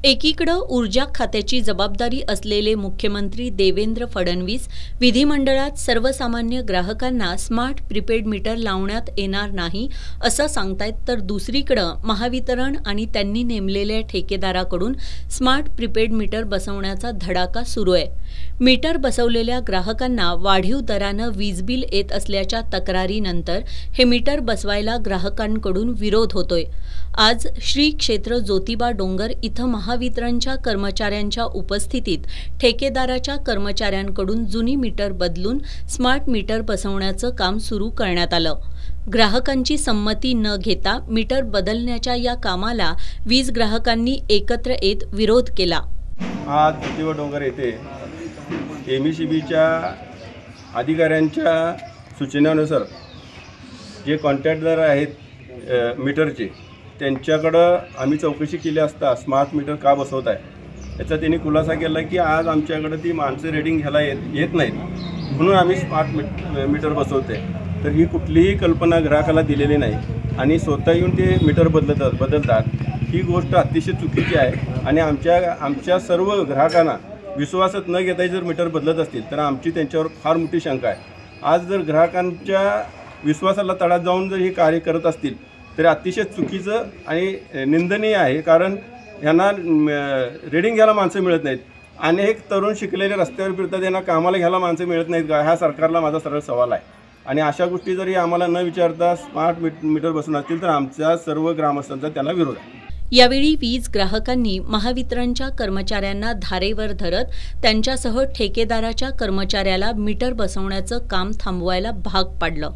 एकीकडे ऊर्जा खात्याची जबाबदारी असलेले मुख्यमंत्री देवेंद्र फडणवीस विधिमंडळात सर्वसामान्य ग्राहकांना स्मार्ट प्रीपेड मीटर लावण्यात येणार नाही असं सांगतायत, तर दुसरीकडे महावितरण आणि त्यांनी नेमलेल्या ठेकेदाराकडून स्मार्ट प्रीपेड मीटर बसवण्याचा धडाका सुरू आहे। मीटर बसवलेल्या ग्राहकांना वाढीव दराने वीज बिल येत असल्याच्या तक्रारीनंतर हे मीटर बसवायला ग्राहकांकडून विरोध होतोय। आज श्री क्षेत्र ज्योतिबा डोंगर इथं महावितरणच्या कर्मचाऱ्यांच्या उपस्थितीत ठेकेदाराच्या कर्मचाऱ्यांकडून जुनी मीटर बदलून स्मार्ट मीटर बसवण्याचं काम सुरू करण्यात आलं। ग्राहकांची संमती न घेता मीटर बदलण्याच्या या कामाला वीज ग्राहकांनी एकत्र येत विरोध केला। आज ज्योतिबा डोंगर येथे एमईसीबीच्या अधिकाऱ्यांच्या सूचनेनुसार जे कॉन्ट्रॅक्टदार आहेत मीटरचे त्यांच्याकडं आम्ही चौकशी केली असता स्मार्ट मीटर का बसवत आहे याचा त्यांनी खुलासा केला की आज आमच्याकडे ती माणसं रेडिंग घ्यायला येत नाहीत, म्हणून आम्ही स्मार्ट मीटर बसवते। तर ही कुठलीही कल्पना ग्राहकाला दिलेली नाही आणि स्वतः येऊन ते मीटर बदलतात ही गोष्ट अतिशय चुकीची आहे। आणि आमच्या सर्व ग्राहकांना विश्वासात न घेता जर मीटर बदलत असतील तर आमची त्यांच्यावर फार मोठी शंका आहे। आज जर ग्राहकांच्या विश्वासाला तडा जाऊन जर हे कार्य करत असतील तर अतिशय चुकीचं आणि निंदनीय आहे, कारण यांना रेडिंग घ्यायला माणसं मिळत नाहीत। अनेक तरुण शिकलेले रस्त्यावर फिरतात, यांना कामाला घ्यायला माणसं मिळत नाहीत का, ह्या सरकारला माझा सरळ सवाल आहे। आणि अशा गोष्टी जरी आम्हाला न विचारता स्मार्ट मीटर बसवून असतील तर आमच्या सर्व ग्रामस्थांचा त्याला विरोध आहे। यावेळी वीज ग्राहकांनी महावितरणच्या कर्मचाऱ्यांना धारेवर धरत त्यांच्यासह ठेकेदाराच्या कर्मचाऱ्याला मीटर बसवण्याचं काम थांबवायला भाग पाडलं।